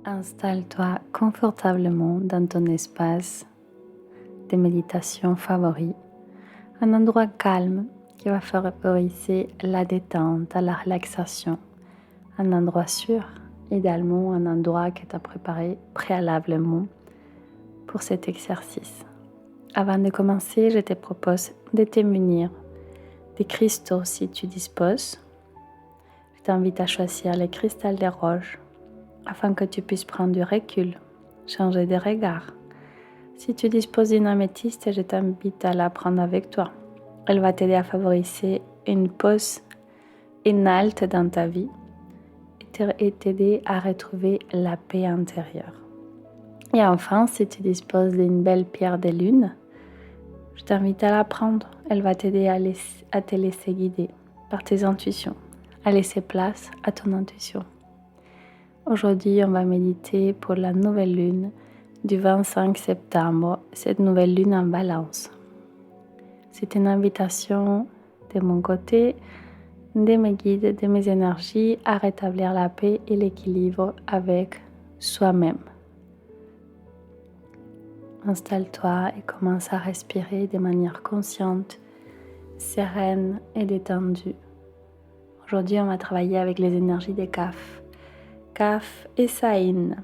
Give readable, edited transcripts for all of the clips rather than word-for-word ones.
Installe-toi confortablement dans ton espace de méditation favori, un endroit calme qui va favoriser la détente, la relaxation, un endroit sûr, idéalement un endroit que tu as préparé préalablement pour cet exercice. Avant de commencer, je te propose de te munir des cristaux si tu disposes. Je t'invite à choisir les cristals de roche afin que tu puisses prendre du recul, changer de regard. Si tu disposes d'une améthyste, je t'invite à la prendre avec toi. Elle va t'aider à favoriser une pause, une halte dans ta vie et t'aider à retrouver la paix intérieure. Et enfin, si tu disposes d'une belle pierre de lune, je t'invite à la prendre. Elle va t'aider à te laisser guider par tes intuitions, à laisser place à ton intuition. Aujourd'hui, on va méditer pour la nouvelle lune du 25 septembre, cette nouvelle lune en balance. C'est une invitation de mon côté, de mes guides, de mes énergies à rétablir la paix et l'équilibre avec soi-même. Installe-toi et commence à respirer de manière consciente, sereine et détendue. Aujourd'hui, on va travailler avec les énergies des Kaf. Kaf et Saïn.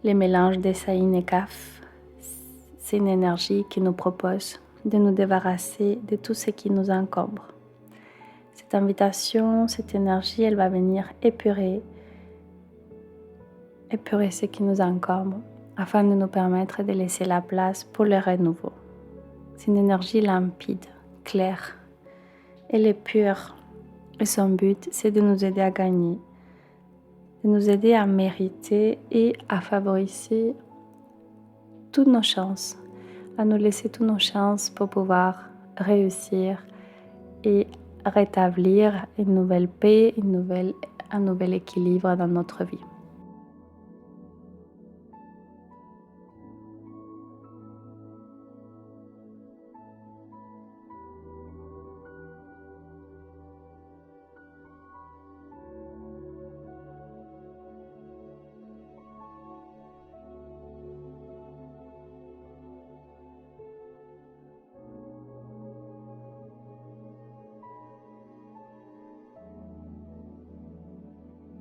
Les mélanges de Saïn et Kaf, c'est une énergie qui nous propose de nous débarrasser de tout ce qui nous encombre. Cette invitation, cette énergie, elle va venir épurer ce qui nous encombre afin de nous permettre de laisser la place pour le renouveau. C'est une énergie limpide, claire. Elle est pure et son but, c'est de nous aider à gagner, de nous aider à mériter et à favoriser toutes nos chances, à nous laisser toutes nos chances pour pouvoir réussir et rétablir une nouvelle paix, un nouvel équilibre dans notre vie.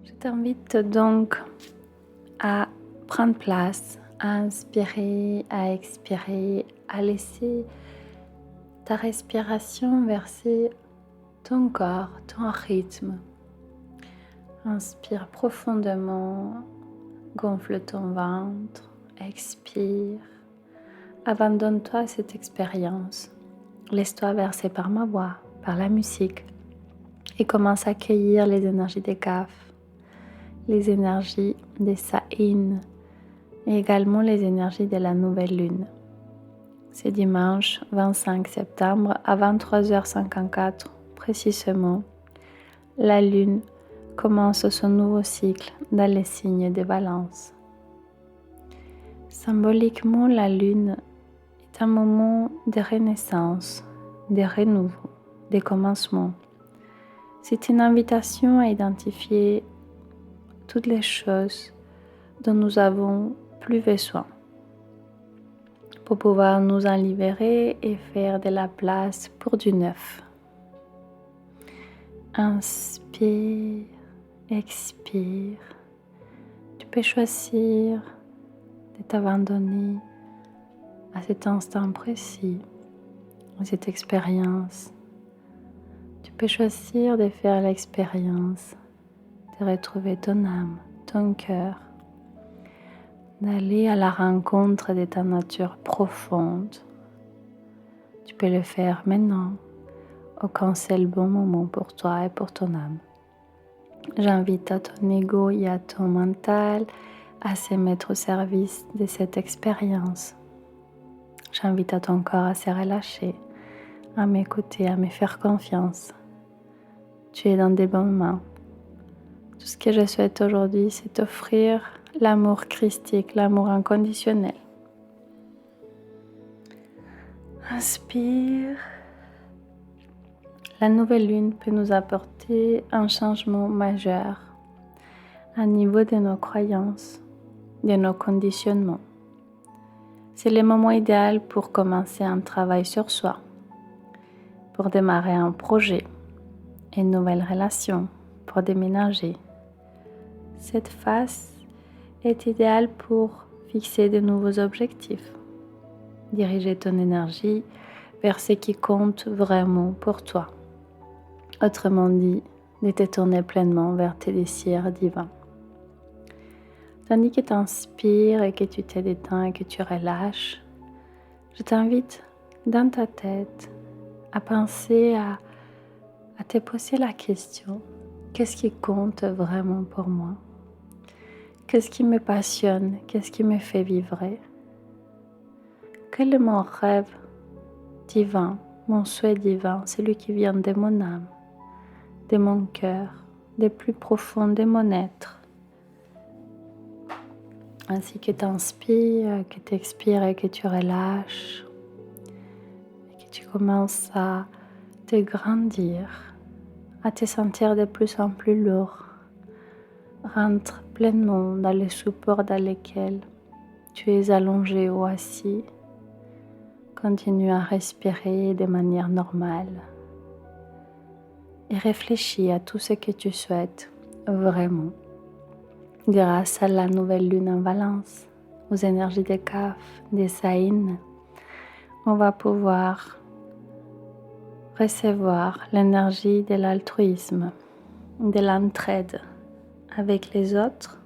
Je t'invite donc à prendre place, à inspirer, à expirer, à laisser ta respiration verser ton corps, ton rythme. Inspire profondément, gonfle ton ventre, expire. Abandonne-toi à cette expérience. Laisse-toi verser par ma voix, par la musique et commence à accueillir les énergies des Kaf, les énergies des Saïn et également les énergies de la nouvelle lune. C'est dimanche 25 septembre à 23h54 précisément. La lune commence son nouveau cycle dans les signes de Balance. Symboliquement, la lune est un moment de renaissance, de renouveau, de commencement. C'est une invitation à identifier toutes les choses dont nous avons plus besoin pour pouvoir nous en libérer et faire de la place pour du neuf. Inspire, expire. Tu peux choisir de t'abandonner à cet instant précis, à cette expérience. Tu peux choisir de faire l'expérience, de retrouver ton âme, ton cœur, d'aller à la rencontre de ta nature profonde. Tu peux le faire maintenant, au quand c'est le bon moment pour toi et pour ton âme. J'invite à ton ego et à ton mental à se mettre au service de cette expérience. J'invite à ton corps à se relâcher, à m'écouter, à me faire confiance. Tu es dans des bonnes mains. Tout ce que je souhaite aujourd'hui, c'est t'offrir l'amour christique, l'amour inconditionnel. Inspire. La nouvelle lune peut nous apporter un changement majeur. à niveau de nos croyances, de nos conditionnements. C'est le moment idéal pour commencer un travail sur soi, pour démarrer un projet, une nouvelle relation, pour déménager. Cette phase est idéale pour fixer de nouveaux objectifs, diriger ton énergie vers ce qui compte vraiment pour toi. Autrement dit, de te tourner pleinement vers tes désirs divins. Tandis que tu inspires et que tu te détends et que tu relâches, je t'invite dans ta tête à penser à te poser la question: qu'est-ce qui compte vraiment pour moi? Qu'est-ce qui me passionne? Qu'est-ce qui me fait vibrer? Quel est mon rêve divin, mon souhait divin, celui qui vient de mon âme, de mon cœur, des plus profonds de mon être? Ainsi que tu inspires, que tu expires et que tu relâches, et que tu commences à te grandir, à te sentir de plus en plus lourd. Rentre pleinement dans le support dans lequel tu es allongé ou assis. Continue à respirer de manière normale et réfléchis à tout ce que tu souhaites vraiment. Grâce à la nouvelle lune en Balance, aux énergies des Kaf, des Saïn, on va pouvoir recevoir l'énergie de l'altruisme, de l'entraide avec les autres,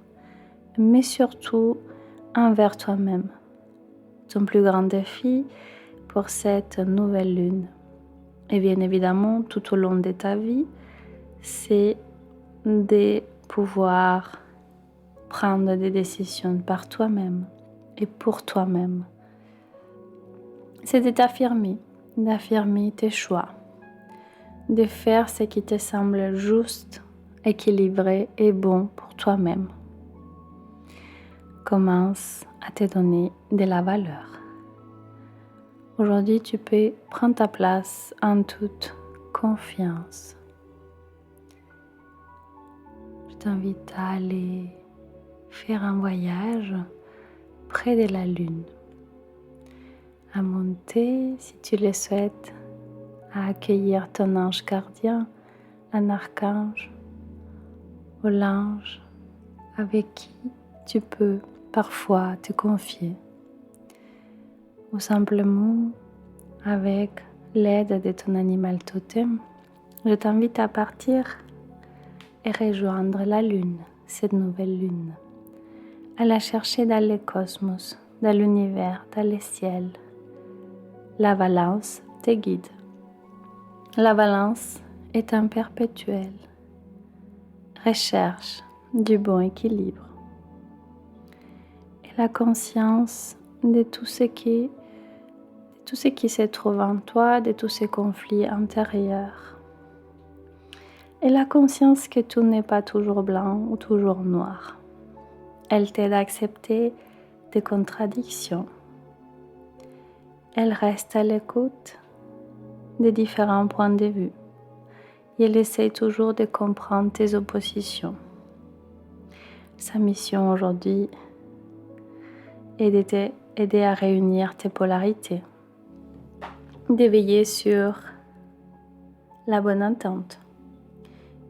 mais surtout envers toi-même. Ton plus grand défi pour cette nouvelle lune, et bien évidemment tout au long de ta vie, c'est de pouvoir prendre des décisions par toi-même et pour toi-même. C'est de t'affirmer, d'affirmer tes choix, de faire ce qui te semble juste, équilibré et bon pour toi-même. Commence à te donner de la valeur. Aujourd'hui, tu peux prendre ta place en toute confiance. Je t'invite à aller faire un voyage près de la lune, à monter, si tu le souhaites, à accueillir ton ange gardien, un archange ou l'ange avec qui tu peux parfois te confier, ou simplement avec l'aide de ton animal totem. Je t'invite à partir et rejoindre la lune, cette nouvelle lune, à la chercher dans le cosmos, dans l'univers, dans le ciel. La balance te guide. La balance est un perpétuel. Recherche du bon équilibre. Et la conscience de tout ce qui se trouve en toi, de tous ces conflits intérieurs. Et la conscience que tout n'est pas toujours blanc ou toujours noir. Elle t'aide à accepter des contradictions. Elle reste à l'écoute des différents points de vue. Et elle essaie toujours de comprendre tes oppositions. Sa mission aujourd'hui est de t'aider à réunir tes polarités, de veiller sur la bonne entente,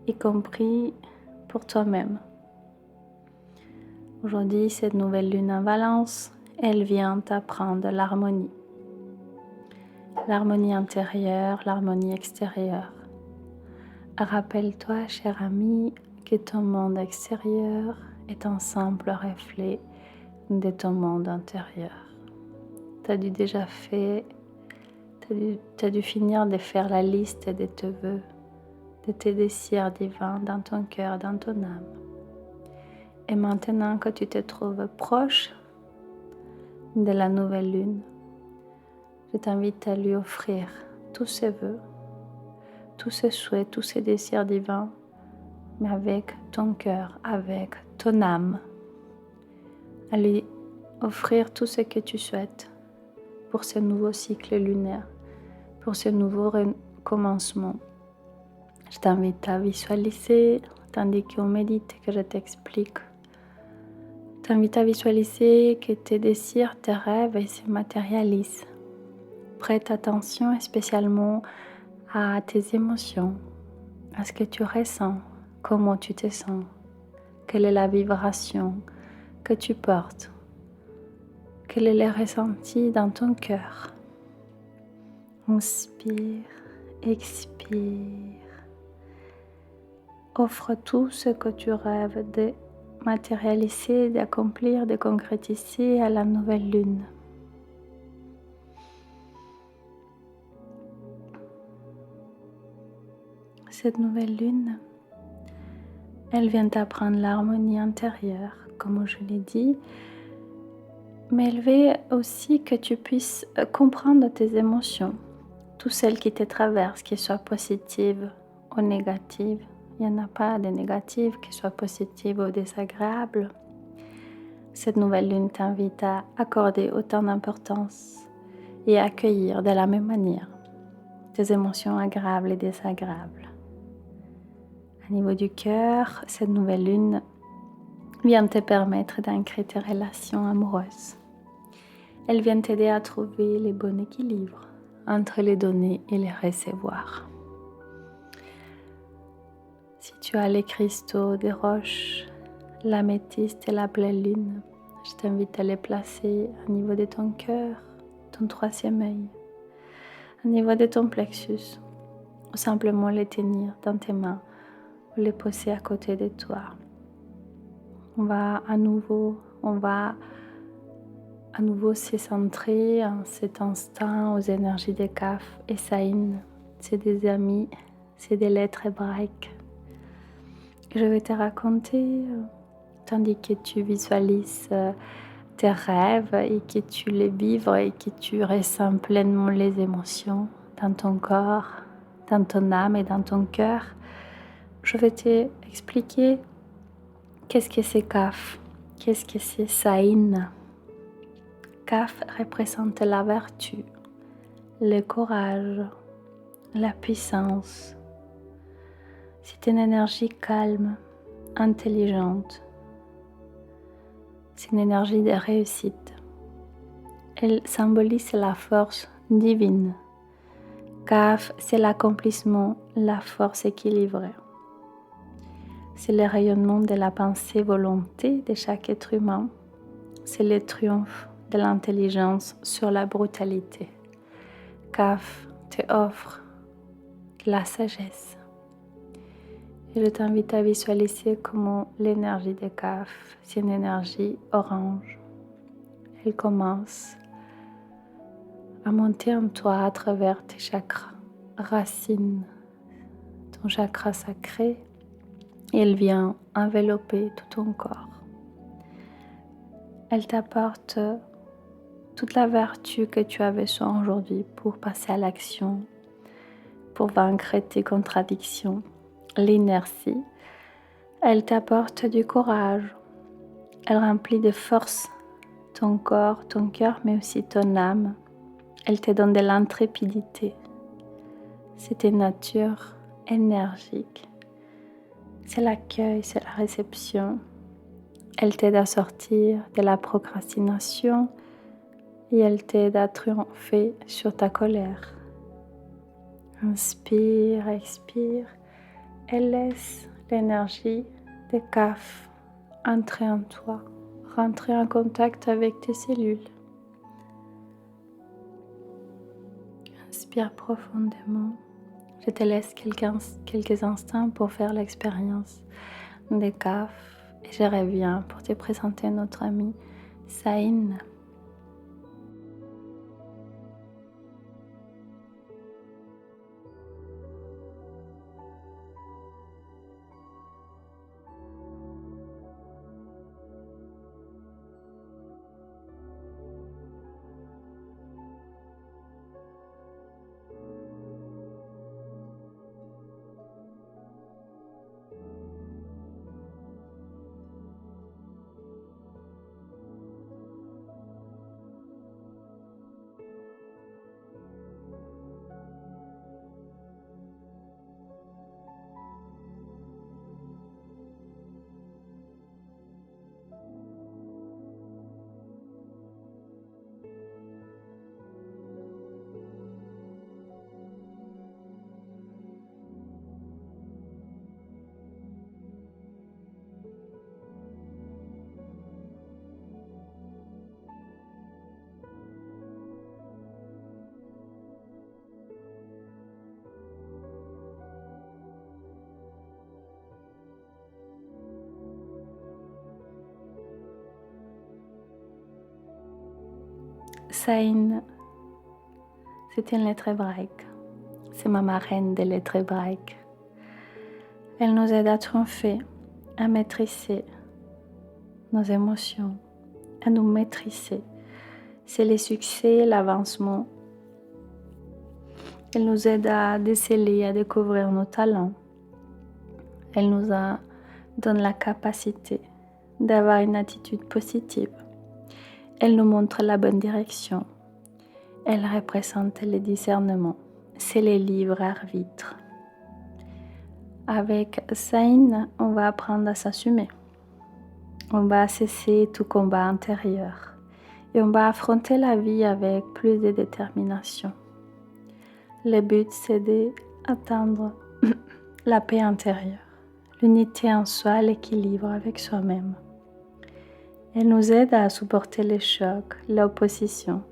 y compris pour toi-même. Aujourd'hui, cette nouvelle lune en Balance, elle vient t'apprendre l'harmonie. L'harmonie intérieure, l'harmonie extérieure. Rappelle-toi, cher ami, que ton monde extérieur est un simple reflet de ton monde intérieur. Tu as dû finir de faire la liste de tes vœux, de tes désirs divins dans ton cœur, dans ton âme. Et maintenant que tu te trouves proche de la nouvelle lune, je t'invite à lui offrir tous ses vœux, tous ses souhaits, tous ses désirs divins, mais avec ton cœur, avec ton âme. À lui offrir tout ce que tu souhaites pour ce nouveau cycle lunaire, pour ce nouveau recommencement. Je t'invite à visualiser tandis qu'on médite, que je t'explique. T'invite à visualiser que tes désirs, tes rêves se matérialisent. Prête attention spécialement à tes émotions, à ce que tu ressens, comment tu te sens, quelle est la vibration que tu portes, quel est le ressenti dans ton cœur. Inspire, expire. Offre tout ce que tu rêves de matérialiser, d'accomplir, de concrétiser à la nouvelle lune. Cette nouvelle lune, elle vient t'apprendre l'harmonie intérieure, comme je l'ai dit, mais elle veut aussi que tu puisses comprendre tes émotions, toutes celles qui te traversent, qu'elles soient positives ou négatives. Il n'y en a pas de négatives, qu'elles soient positives ou désagréables. Cette nouvelle lune t'invite à accorder autant d'importance et à accueillir de la même manière tes émotions agréables et désagréables. Au niveau du cœur, cette nouvelle lune vient te permettre d'ancrer tes relations amoureuses. Elle vient t'aider à trouver le bon équilibre entre les donner et les recevoir. Si tu as les cristaux des roches, l'améthyste et la pleine lune, je t'invite à les placer au niveau de ton cœur, ton troisième œil, au niveau de ton plexus, ou simplement les tenir dans tes mains ou les poser à côté de toi. On va à nouveau se centrer en cet instant aux énergies de Kaf et Saïn. C'est des amis, c'est des lettres hébraïques. Je vais te raconter, tandis que tu visualises tes rêves et que tu les vives et que tu ressens pleinement les émotions dans ton corps, dans ton âme et dans ton cœur. Je vais te expliquer qu'est-ce que c'est Kaf, qu'est-ce que c'est Saïn. Kaf représente la vertu, le courage, la puissance. C'est une énergie calme, intelligente. C'est une énergie de réussite. Elle symbolise la force divine. Kaf, c'est l'accomplissement, la force équilibrée. C'est le rayonnement de la pensée-volonté de chaque être humain. C'est le triomphe de l'intelligence sur la brutalité. Kaf te offre la sagesse. Et je t'invite à visualiser comment l'énergie de Kaf, c'est une énergie orange. Elle commence à monter en toi à travers tes chakras, racines, ton chakra sacré, et elle vient envelopper tout ton corps. Elle t'apporte toute la vertu que tu as besoin aujourd'hui pour passer à l'action, pour vaincre tes contradictions, l'inertie. Elle t'apporte du courage. Elle remplit de force ton corps, ton cœur, mais aussi ton âme. Elle te donne de l'intrépidité. C'est une nature énergique. C'est l'accueil, c'est la réception. Elle t'aide à sortir de la procrastination et elle t'aide à triompher sur ta colère. Inspire, expire et laisse l'énergie de Kaf entrer en toi, rentrer en contact avec tes cellules. Inspire profondément. Je te laisse quelques instants pour faire l'expérience de Kaf et je reviens pour te présenter notre ami Saïn. Saïn, c'est une lettre hébraïque. C'est ma marraine des lettres hébraïques. Elle nous aide à triompher, à maîtriser nos émotions, à nous maîtriser. C'est les succès, l'avancement. Elle nous aide à déceler, à découvrir nos talents. Elle nous donne la capacité d'avoir une attitude positive. Elle nous montre la bonne direction. Elle représente le discernement. C'est les livres arbitres. Avec Saïn, on va apprendre à s'assumer. On va cesser tout combat intérieur. Et on va affronter la vie avec plus de détermination. Le but, c'est d'atteindre la paix intérieure, l'unité en soi, l'équilibre avec soi-même. Elle nous aide à supporter les chocs, l'opposition.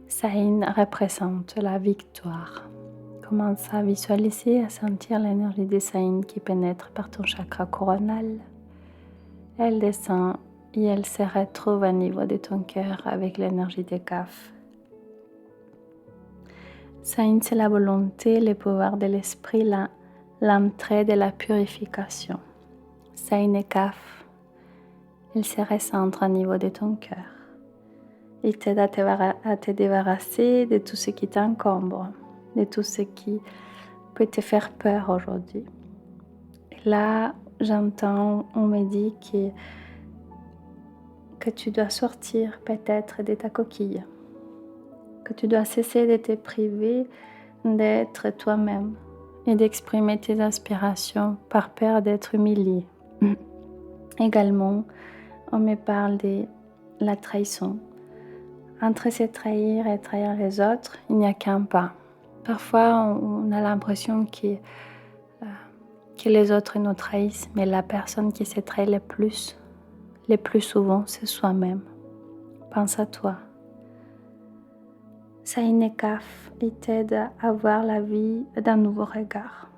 Saïn représente la victoire. Commence à visualiser, à sentir l'énergie de Saïn qui pénètre par ton chakra coronal. Elle descend et elle se retrouve au niveau de ton cœur avec l'énergie de Kaf. Saïn, c'est la volonté, le pouvoir de l'esprit, l'entrée de la purification. Saïn et Kaf, elle se recentre au niveau de ton cœur. Il t'aide à te débarrasser de tout ce qui t'encombre, de tout ce qui peut te faire peur aujourd'hui. Et là, j'entends, on me dit que tu dois sortir peut-être de ta coquille, que tu dois cesser de te priver d'être toi-même et d'exprimer tes aspirations par peur d'être humilié. Également, on me parle de la trahison. Entre se trahir et trahir les autres, il n'y a qu'un pas. Parfois, on a l'impression que les autres nous trahissent, mais la personne qui se trahit le plus souvent, c'est soi-même. Pense à toi. Saïn et Kaf, ils t'aident à voir la vie d'un nouveau regard,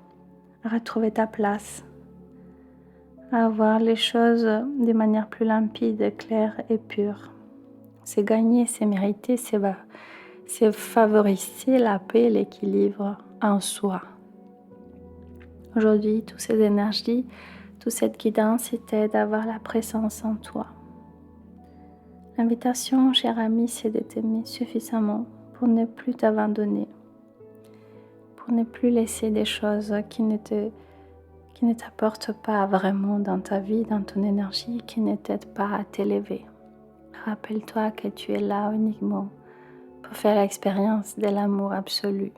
à retrouver ta place, à voir les choses de manière plus limpide, claire et pure. C'est gagner, c'est mériter, c'est favoriser la paix et l'équilibre en soi. Aujourd'hui, toutes ces énergies, toute cette guidance t'aide à avoir la présence en toi. L'invitation, cher ami, c'est de t'aimer suffisamment pour ne plus t'abandonner, pour ne plus laisser des choses qui ne t'apportent pas vraiment dans ta vie, dans ton énergie, qui ne t'aident pas à t'élever. Rappelle-toi que tu es là uniquement pour faire l'expérience de l'amour absolu,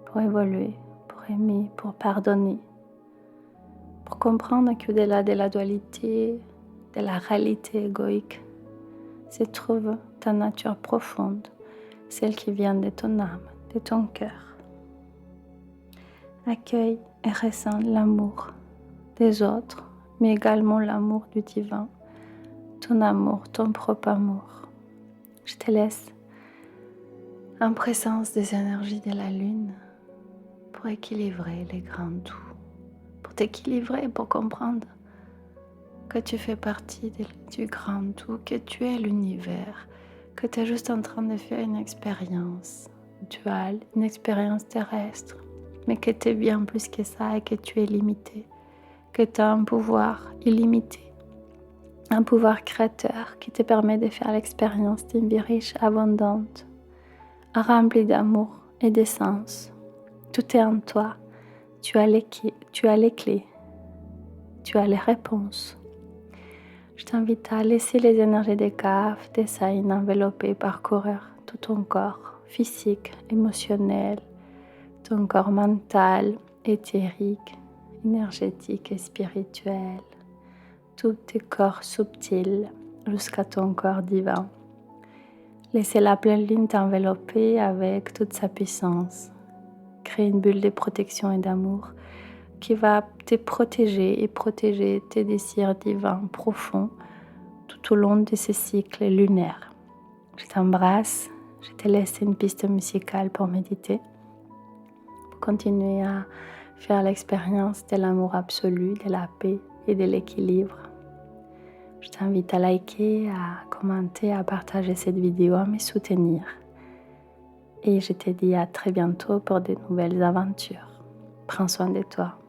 pour évoluer, pour aimer, pour pardonner, pour comprendre qu'au-delà de la dualité, de la réalité égoïque, se trouve ta nature profonde, celle qui vient de ton âme, de ton cœur. Accueille et ressens l'amour des autres, mais également l'amour du divin, ton amour, ton propre amour. Je te laisse en présence des énergies de la lune pour équilibrer les grands tout, pour t'équilibrer, pour comprendre que tu fais partie du grand tout, que tu es l'univers, que tu es juste en train de faire une expérience duale, une expérience terrestre, mais que tu es bien plus que ça et que tu es limité, que tu as un pouvoir illimité, un pouvoir créateur qui te permet de faire l'expérience d'une vie riche, abondante, remplie d'amour et d'essence. Tout est en toi. Tu as les clés, tu as les réponses. Je t'invite à laisser les énergies des Kaf, des Saïn envelopper, parcourir tout ton corps physique, émotionnel, ton corps mental, éthérique, énergétique et spirituel, tous tes corps subtils jusqu'à ton corps divin. Laissez la pleine lune t'envelopper avec toute sa puissance. Crée une bulle de protection et d'amour qui va te protéger et protéger tes désirs divins profonds tout au long de ce cycle lunaire. Je t'embrasse, je te laisse une piste musicale pour méditer, pour continuer à faire l'expérience de l'amour absolu, de la paix et de l'équilibre. Je t'invite à liker, à commenter commenter, à partager cette vidéo, à me soutenir. Et je te dis à très bientôt pour de nouvelles aventures. Prends soin de toi.